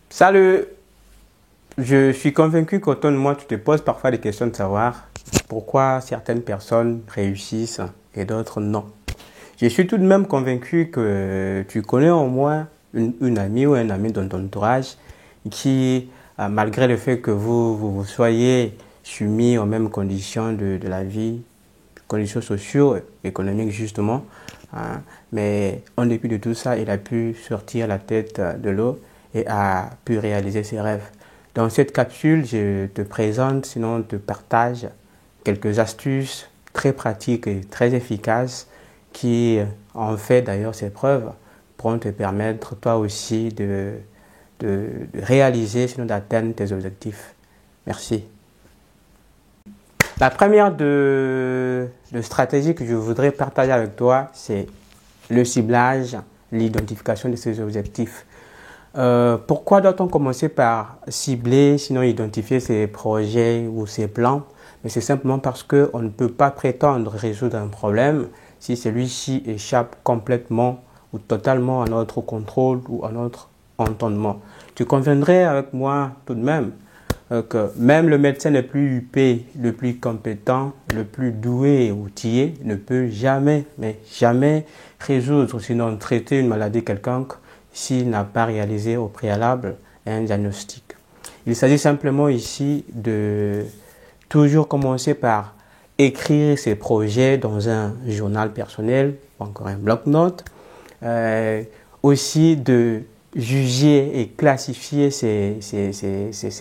Salut! Je suis convaincu qu'autant de moi, tu te poses parfois des questions de savoir pourquoi certaines personnes réussissent et d'autres non. Je suis tout de même convaincu que tu connais au moins une amie ou un ami dans ton entourage qui, malgré le fait que vous soyez soumis aux mêmes conditions de la vie, conditions socio-économiques justement, mais en dépit de tout ça, il a pu sortir la tête de l'eau et a pu réaliser ses rêves. Dans cette capsule, je te présente, sinon te partage quelques astuces très pratiques et très efficaces qui ont fait d'ailleurs ses preuves pour te permettre toi aussi de réaliser, sinon d'atteindre tes objectifs. Merci. La première de stratégie que je voudrais partager avec toi, c'est le ciblage, l'identification de ces objectifs. Pourquoi doit-on commencer par cibler, sinon identifier ses projets ou ses plans? Mais c'est simplement parce qu'on ne peut pas prétendre résoudre un problème si celui-ci échappe complètement ou totalement à notre contrôle ou à notre entendement. Tu conviendrais avec moi tout de même que même le médecin le plus huppé, le plus compétent, le plus doué et outillé ne peut jamais, mais jamais résoudre, sinon traiter une maladie quelconque s'il n'a pas réalisé au préalable un diagnostic. Il s'agit simplement ici de toujours commencer par écrire ses projets dans un journal personnel, ou encore un bloc-notes, aussi de juger et classifier ses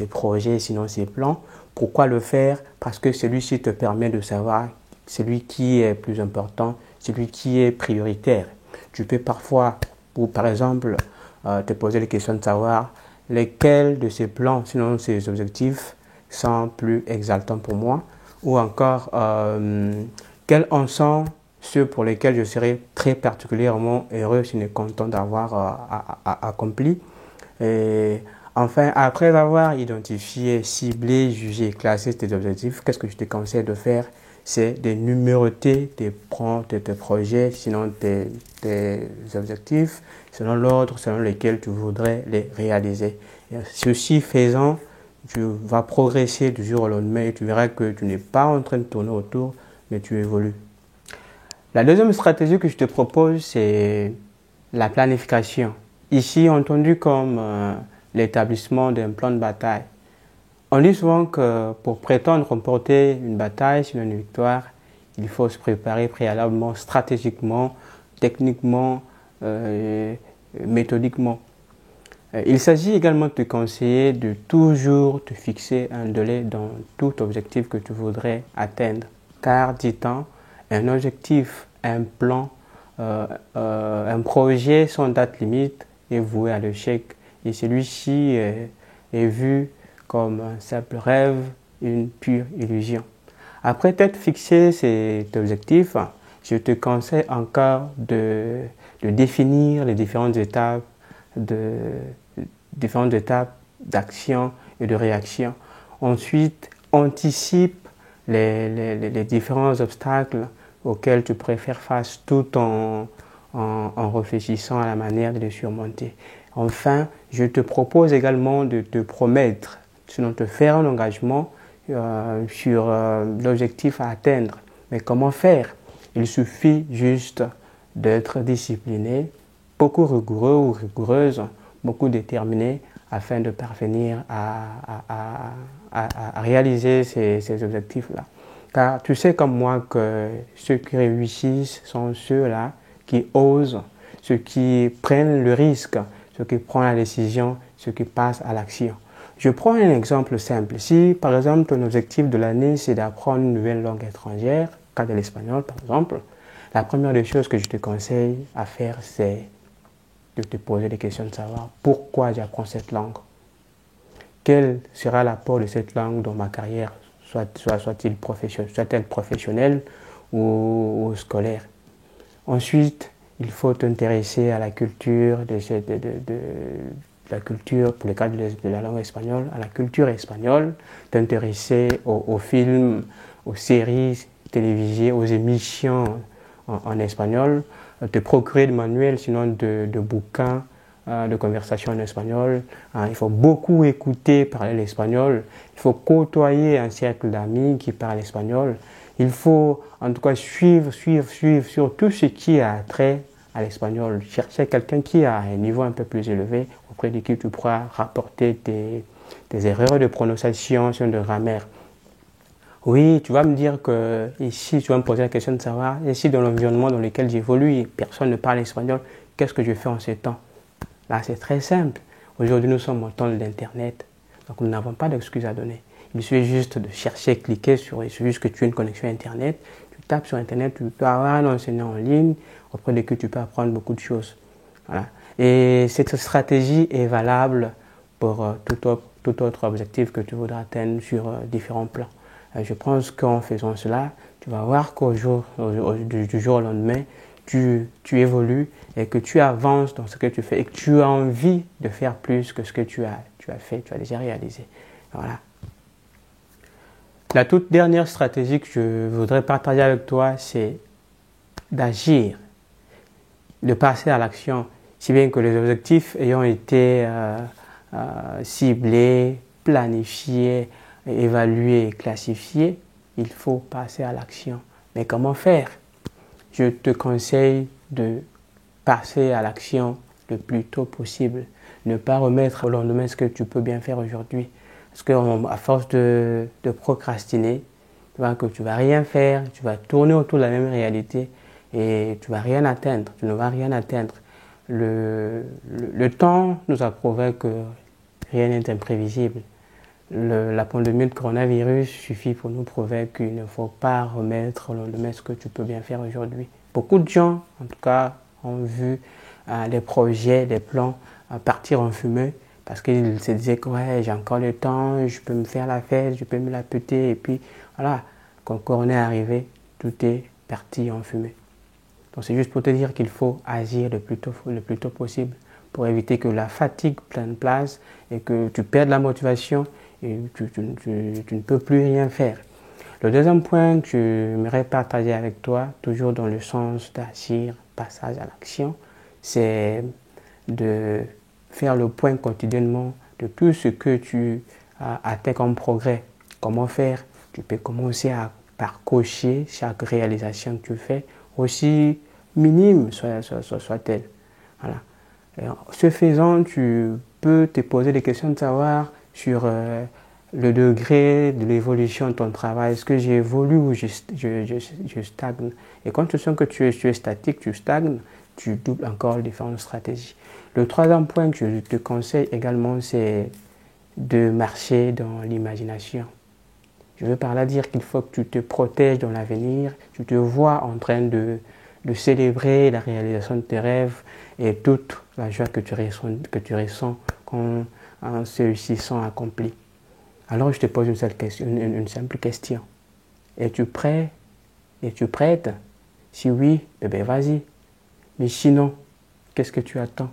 projets, sinon ses plans. Pourquoi le faire? Parce que celui-ci te permet de savoir celui qui est plus important, celui qui est prioritaire. Tu peux parfois, ou par exemple, te poser les questions de savoir lesquels de ces plans, sinon ces objectifs, sont plus exaltants pour moi, ou encore quels en sont ceux pour lesquels je serais très particulièrement heureux si je content d'avoir accompli. Et enfin, après avoir identifié, ciblé, jugé, classé tes objectifs, qu'est-ce que je te conseille de faire? C'est de numéroter tes projets, sinon tes objectifs, selon l'ordre selon lequel tu voudrais les réaliser. Et ceci faisant, tu vas progresser du jour au lendemain et tu verras que tu n'es pas en train de tourner autour, mais tu évolues. La deuxième stratégie que je te propose, c'est la planification. Ici, entendu comme l'établissement d'un plan de bataille. On dit souvent que pour prétendre remporter une bataille, sinon une victoire, il faut se préparer préalablement, stratégiquement, techniquement, méthodiquement. Il s'agit également de te conseiller de toujours te fixer un délai dans tout objectif que tu voudrais atteindre. Car, dit-on, un objectif, un plan, un projet sans date limite est voué à l'échec. Et celui-ci est vu comme un simple rêve, une pure illusion. Après t'être fixé cet objectif, je te conseille encore de définir les différentes étapes d'action et de réaction. Ensuite, anticipe les différents obstacles auxquels tu pourrais faire face tout en réfléchissant à la manière de les surmonter. Enfin, je te propose également de te promettre, sinon te faire un engagement sur l'objectif à atteindre. Mais comment faire? Il suffit juste d'être discipliné, beaucoup rigoureux ou rigoureuse, beaucoup déterminé afin de parvenir à réaliser ces objectifs-là. Car tu sais comme moi que ceux qui réussissent sont ceux-là qui osent, ceux qui prennent le risque, ceux qui prennent la décision, ceux qui passent à l'action. Je prends un exemple simple. Si par exemple ton objectif de l'année c'est d'apprendre une nouvelle langue étrangère, cas de l'espagnol par exemple, la première des choses que je te conseille à faire c'est de te poser des questions de savoir pourquoi j'apprends cette langue. Quel sera l'apport de cette langue dans ma carrière, soit-elle professionnelle ou scolaire. Ensuite, il faut t'intéresser à la culture la culture, pour le cas de la langue espagnole, à la culture espagnole, t'intéresser aux films, aux séries télévisées, aux émissions en espagnol, te procurer de manuels, sinon de bouquins de conversation en espagnol. Il faut beaucoup écouter parler l'espagnol. Il faut côtoyer un cercle d'amis qui parlent espagnol. Il faut en tout cas suivre sur tout ce qui a trait à l'espagnol. Chercher quelqu'un qui a un niveau un peu plus élevé auprès de qui tu pourras rapporter tes erreurs de prononciation, de grammaire. Oui, tu vas me dire que ici, tu vas me poser la question de savoir, ici dans l'environnement dans lequel j'évolue, personne ne parle espagnol, qu'est-ce que je fais en ce temps? Là, c'est très simple. Aujourd'hui, nous sommes au temps de l'Internet, donc nous n'avons pas d'excuses à donner. Il suffit juste de chercher, cliquer sur, il suffit juste que tu aies une connexion Internet, tu tapes sur Internet, tu peux avoir un enseignant en ligne auprès de qui tu peux apprendre beaucoup de choses. Voilà. Et cette stratégie est valable pour tout autre objectif que tu voudras atteindre sur différents plans. Je pense qu'en faisant cela, tu vas voir du jour au lendemain, tu évolues et que tu avances dans ce que tu fais et que tu as envie de faire plus que ce que tu as fait, tu as déjà réalisé. Voilà. La toute dernière stratégie que je voudrais partager avec toi, c'est d'agir, de passer à l'action, si bien que les objectifs ayant été ciblés, planifiés, évaluer et classifier, il faut passer à l'action. Mais comment faire? Je te conseille de passer à l'action le plus tôt possible. Ne pas remettre au lendemain ce que tu peux bien faire aujourd'hui. Parce qu'à force de procrastiner, tu vois que tu ne vas rien faire, tu vas tourner autour de la même réalité et tu ne vas rien atteindre. Tu ne vas rien atteindre. Le temps nous a prouvé que rien n'est imprévisible. La pandémie de coronavirus suffit pour nous prouver qu'il ne faut pas remettre au lendemain ce que tu peux bien faire aujourd'hui. Beaucoup de gens, en tout cas, ont vu des projets, des plans partir en fumée parce qu'ils se disaient que ouais, j'ai encore le temps, je peux me faire la fête, je peux me la péter. Et puis voilà, quand Corona est arrivé, tout est parti en fumée. Donc c'est juste pour te dire qu'il faut agir le plus tôt possible pour éviter que la fatigue prenne place et que tu perdes la motivation et tu ne peux plus rien faire. Le deuxième point que j'aimerais partager avec toi, toujours dans le sens d'agir, passage à l'action, c'est de faire le point quotidiennement de tout ce que tu as atteint comme progrès. Comment faire? Tu peux commencer par cocher chaque réalisation que tu fais, aussi minime soit-elle. Voilà. Ce faisant, tu peux te poser des questions de savoir sur le degré de l'évolution de ton travail. Est-ce que j'évolue ou je stagne? Et quand tu sens que tu es statique, tu stagnes, tu doubles encore les différentes stratégies. Le troisième point que je te conseille également, c'est de marcher dans l'imagination. Je veux par là dire qu'il faut que tu te protèges dans l'avenir, tu te vois en train de célébrer la réalisation de tes rêves et toute la joie que tu ressens quand ceux-ci sont accomplis. Alors je te pose une simple question. Es-tu prêt? Es-tu prête? Si oui, bébé, vas-y. Mais sinon, qu'est-ce que tu attends?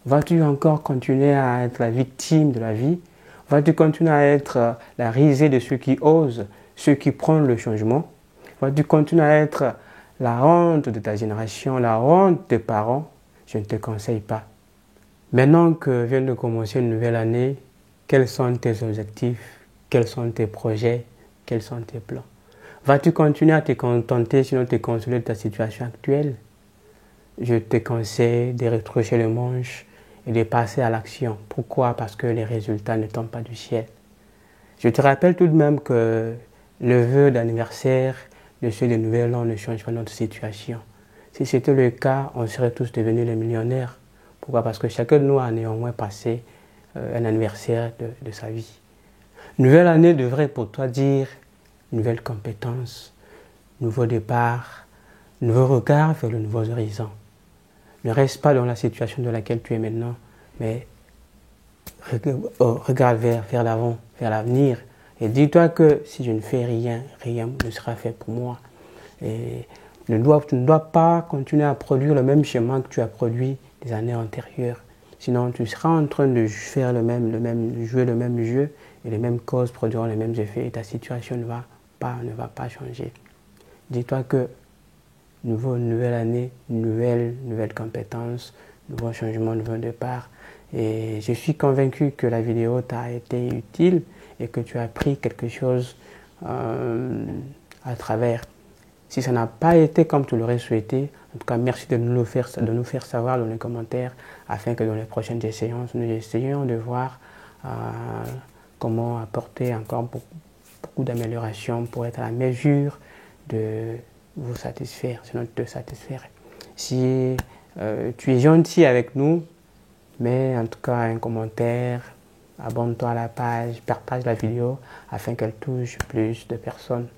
Vas-tu encore continuer à être la victime de la vie? Vas-tu continuer à être la risée de ceux qui osent, ceux qui prennent le changement? Vas-tu continuer à être la honte de ta génération, la honte de tes parents? Je ne te conseille pas. Maintenant que vient de commencer une nouvelle année, quels sont tes objectifs? Quels sont tes projets? Quels sont tes plans? Vas-tu continuer à te contenter, sinon te consoler de ta situation actuelle? Je te conseille de retroucher les manches et de passer à l'action. Pourquoi? Parce que les résultats ne tombent pas du ciel. Je te rappelle tout de même que le vœu d'anniversaire de ceux de Nouvel An ne change pas notre situation. Si c'était le cas, on serait tous devenus les millionnaires. Pourquoi? Parce que chacun de nous a néanmoins passé un anniversaire de sa vie. Nouvelle année devrait pour toi dire nouvelles compétences, nouveau départ, nouveau regard vers le nouveau horizon. Ne reste pas dans la situation dans laquelle tu es maintenant, mais regarde vers l'avant, vers l'avenir. Et dis-toi que si je ne fais rien, rien ne sera fait pour moi. Et tu ne dois pas continuer à produire le même schéma que tu as produit des années antérieures. Sinon, tu seras en train de faire jouer le même jeu et les mêmes causes produiront les mêmes effets et ta situation ne va pas changer. Dis-toi que nouvelle année, nouvelles compétences, nouveau changement, nouveau départ. Et je suis convaincu que la vidéo t'a été utile et que tu as appris quelque chose à travers. Si ça n'a pas été comme tu l'aurais souhaité, en tout cas, merci de nous faire savoir dans les commentaires afin que dans les prochaines séances, nous essayions de voir comment apporter encore beaucoup d'améliorations pour être à la mesure de vous satisfaire, sinon de te satisfaire. Si tu es gentil avec nous, mets en tout cas un commentaire, abonne-toi à la page, partage la vidéo afin qu'elle touche plus de personnes.